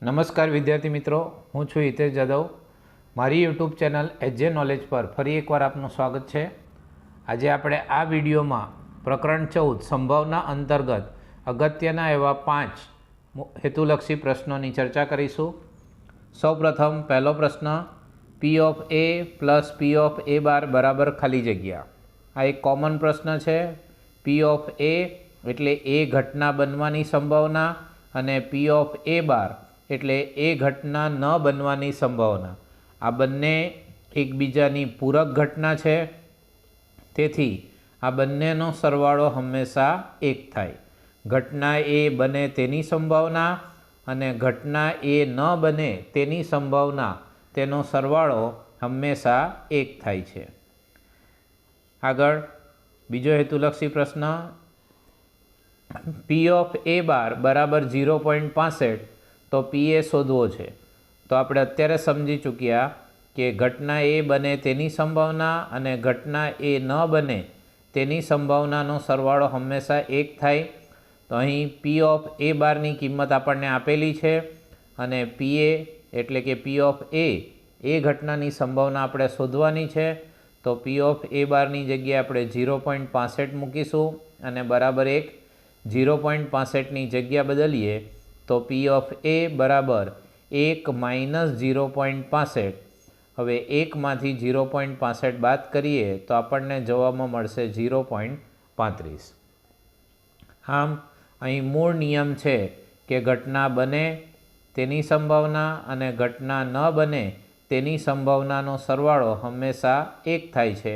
નમસ્કાર વિદ્યાર્થી મિત્રો, હું છું હિતેશ જાદવ. મારી યુટ્યુબ ચેનલ એચજે નોલેજ પર ફરી એકવાર આપનું સ્વાગત છે. આજે આપણે આ વિડીયોમાં પ્રકરણ 14 સંભાવના અંતર્ગત અગત્યના એવા 5 હેતુલક્ષી પ્રશ્નોની ચર્ચા કરીશું. સૌપ્રથમ પહેલો પ્રશ્ન, P of A plus P of A bar બરાબર ખાલી જગ્યા. આ એક કોમન પ્રશ્ન છે. પી ઓફ એ એટલે એ ઘટના બનવાની સંભાવના અને પી ઓફ એ બાર એટલે એ ઘટના ન બનવાની સંભાવના. આ બંને એકબીજાની પૂરક ઘટના છે, તેથી આ બંનેનો સરવાળો હંમેશા 1 થાય. ઘટના એ બને તેની સંભાવના અને ઘટના એ ન બને તેની સંભાવના, તેનો સરવાળો હંમેશા 1 થાય છે. આગળ બીજો હેતુલક્ષી પ્રશ્ન, પી ઓફ એ બાર બરાબર 0.65 તો પી એ શોધવો છે. તો આપણે અત્યારે સમજી ચૂક્યા કે ઘટના એ બને તેની સંભાવના અને ઘટના એ ન બને તેની સંભાવનાનો સરવાળો હંમેશા 1 થાય. તો અહીં પી ઓફ એ બારની કિંમત આપણને આપેલી છે અને પી એ એટલે કે પી ઓફ એ ઘટનાની સંભાવના આપણે શોધવાની છે. તો પી ઓફ એ બારની જગ્યાએ આપણે 0.65 મૂકીશું અને બરાબર 1. 0.65ની જગ્યા બદલીએ તો પી ઓફ એ બરાબર 1 માઇનસ 0.65. હવે 1માંથી 0.65 બાદ કરીએ તો આપણને જવાબમાં મળશે 0.35. આમ અહીં મૂળ નિયમ છે કે ઘટના બને તેની સંભાવના અને ઘટના ન બને તેની સંભાવનાનો સરવાળો હંમેશા 1 થાય છે.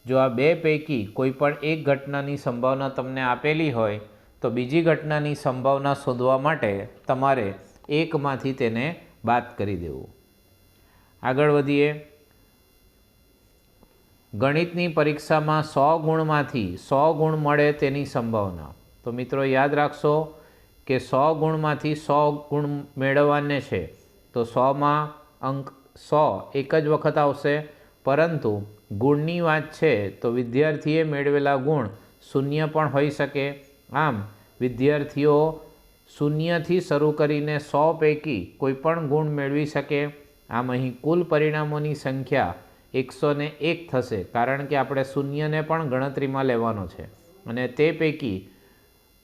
જો આ બે પૈકી કોઈ પણ એક ઘટનાની સંભાવના તમને આપેલી હોય તો બીજી ઘટનાની સંભાવના શોધવા માટે તમારે 1માંથી તેને બાદ કરી દેવું. આગળ વધીએ. ગણિતની પરીક્ષામાં 100 ગુણમાંથી 100 ગુણ મળે તેની સંભાવના. તો મિત્રો યાદ રાખશો કે 100 ગુણમાંથી 100 ગુણ મેળવવાને છે તો 100માં અંક 100 એક જ વખત આવશે, પરંતુ ગુણની વાત છે તો વિદ્યાર્થીએ મેળવેલા ગુણ 0 પણ હોઈ શકે. આમ વિદ્યાર્થીઓ 0થી શરૂ કરીને 100 પૈકી કોઈ પણ ગુણ મેળવી શકે. આમ અહીં કુલ પરિણામોની સંખ્યા 101 થશે, કારણ કે આપણે 0ને પણ ગણતરીમાં લેવાનો છે અને તે પૈકી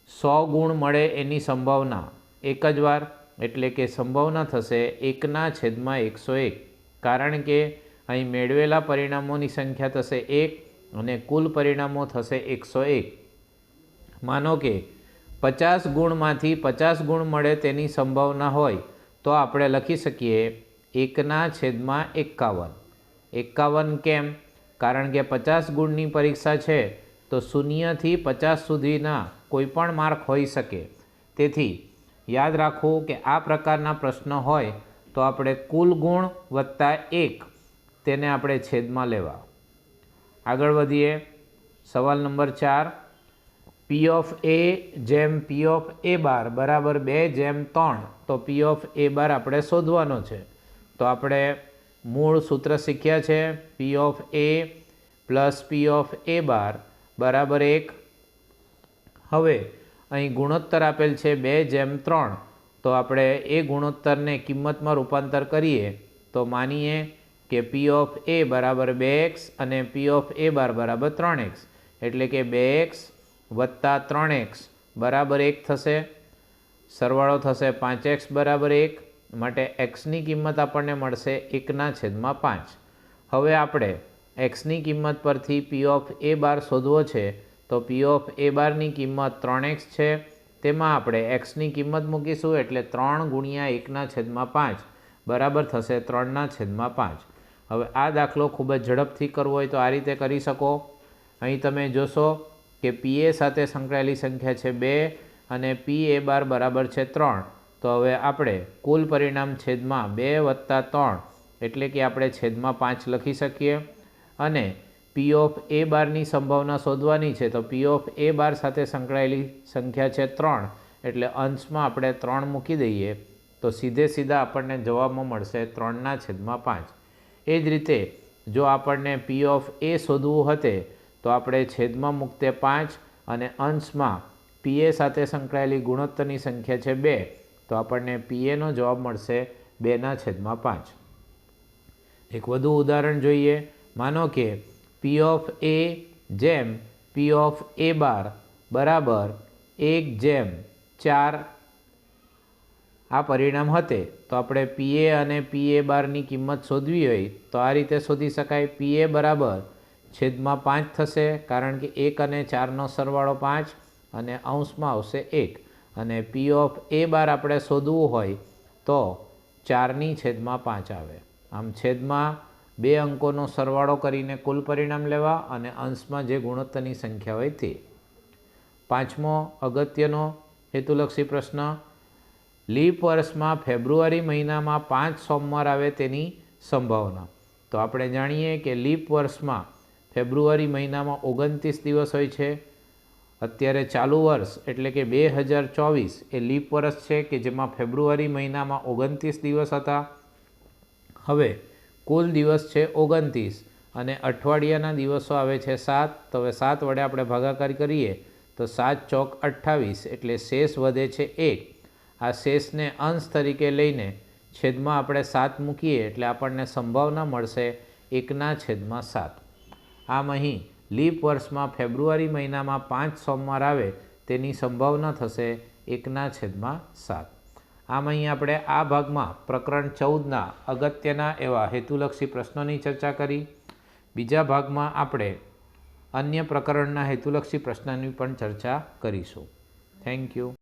100 ગુણ મળે એની સંભાવના એક જ વાર, એટલે કે સંભાવના થશે 1/101, કારણ કે અહીં મેળવેલા પરિણામોની સંખ્યા થશે 1 અને કુલ પરિણામો થશે 101. માનો કે 50 ગુણમાંથી 50 ગુણ મળે તેની સંભાવના હોય તો આપણે લખી શકીએ 1/51. 51 કેમ? કારણ કે 50 ગુણની પરીક્ષા છે તો 0થી 50 સુધીના કોઈ પણ માર્ક હોઈ શકે. તેથી યાદ રાખવું કે આ પ્રકારના પ્રશ્નો હોય તો આપણે કુલ ગુણ વત્તા 1 તેને આપણે છેદમાં લેવા. આગળ વધીએ. સવાલ નંબર 4, પી ઓફ એ જેમ પી ઓફ એ બાર બરાબર 2/3 તો પી ઓફ એ બાર આપણે શોધવાનો છે. તો આપણે મૂળ સૂત્ર શીખ્યા છે, P of A plus P of A bar બરાબર 1. હવે અહીં ગુણોત્તર આપેલ છે 2/3, તો આપણે એ ગુણોત્તરને કિંમતમાં રૂપાંતર કરીએ તો માનીએ કે પી ઓફ એ બરાબર 2x અને પી ઓફ એ બાર બરાબર 3x, એટલે કે 2x વત્તા 3x બરાબર 1 થશે. સરવાળો થશે 5x બરાબર 1, માટે xની કિંમત આપણને મળશે 1/5. હવે આપણે xની કિંમત પરથી પી ઓફ એ બાર શોધવો છે. તો પી ઓફ એ બારની કિંમત 3x છે, તેમાં આપણે xની કિંમત મૂકીશું એટલે 3 ગુણ્યા 1/5 બરાબર થશે 3/5. હવે આ દાખલો ખૂબ જ ઝડપથી કરવો હોય તો આ રીતે કરી શકો. અહીં તમે જોશો કે પી એ સાથે સંકળાયેલી સંખ્યા છે 2 અને પી એ બાર બરાબર છે 3. તો હવે આપણે કુલ પરિણામ છેદમાં 2 વત્તા 3 એટલે કે આપણે છેદમાં 5 લખી શકીએ. અને પી ઓફ એ બારની સંભાવના શોધવાની છે તો પી ઓફ એ બાર સાથે સંકળાયેલી સંખ્યા છે 3, એટલે અંશમાં આપણે 3 મૂકી દઈએ તો સીધા આપણને જવાબમાં મળશે 3/5. એ જ રીતે જો આપણને પી ઓફ એ શોધવું હતે તો આપણે છેદમાં મૂકતે 5 અને અંશમાં પી એ સાથે સંકળાયેલી ગુણોત્તરની સંખ્યા છે 2, તો આપણને પીએનો જવાબ મળશે 2/5. એક વધુ ઉદાહરણ જોઈએ. માનો કે પી ઓફ એ જેમ પી ઓફ એ બાર બરાબર 1/4 આ પરિણામ હતે તો આપણે પીએ અને પીએ બારની કિંમત શોધવી હોય તો આ રીતે શોધી શકાય. પીએ બરાબર છેદમાં 5 થશે કારણ કે 1 અને 4નો સરવાળો 5 અને અંશમાં આવશે 1 અને પી ઓફ એ બાર આપણે શોધવું હોય તો 4/5 આવે. આમ છેદમાં 2 અંકોનો સરવાળો કરીને કુલ પરિણામ લેવા અને અંશમાં જે ગુણોત્તરની સંખ્યા હોય તે. પાંચમો અગત્યનો હેતુલક્ષી પ્રશ્ન, લીપ વર્ષમાં ફેબ્રુઆરી મહિનામાં 5 સોમવાર આવે તેની સંભાવના. તો આપણે જાણીએ કે લીપ વર્ષમાં ફેબ્રુઆરી મહિનામાં 29 દિવસ હોય છે. અત્યારે ચાલુ વર્ષ એટલે કે 2024 એ લીપ વર્ષ છે કે જેમાં ફેબ્રુઆરી મહિનામાં 29 દિવસ હતા. હવે કુલ દિવસ છે 29 અને અઠવાડિયાના દિવસો આવે છે 7. તો હવે 7 વડે આપણે ભાગાકાર કરીએ તો 7 ચોક 28 એટલે શેષ વધે છે 1. આ શેષને અંશ તરીકે લઈને છેદમાં આપણે 7 મૂકીએ એટલે આપણને સંભાવના મળશે 1/7. આમ અહીં લીપ વર્ષમાં ફેબ્રુઆરી મહિનામાં 5 સોમવાર આવે તેની સંભાવના થશે 1/7. આમ અહીં આપણે આ ભાગમાં પ્રકરણ 14ના અગત્યના એવા હેતુલક્ષી પ્રશ્નોની ચર્ચા કરી. બીજા ભાગમાં આપણે અન્ય પ્રકરણના હેતુલક્ષી પ્રશ્નની પણ ચર્ચા કરીશું. Thank you.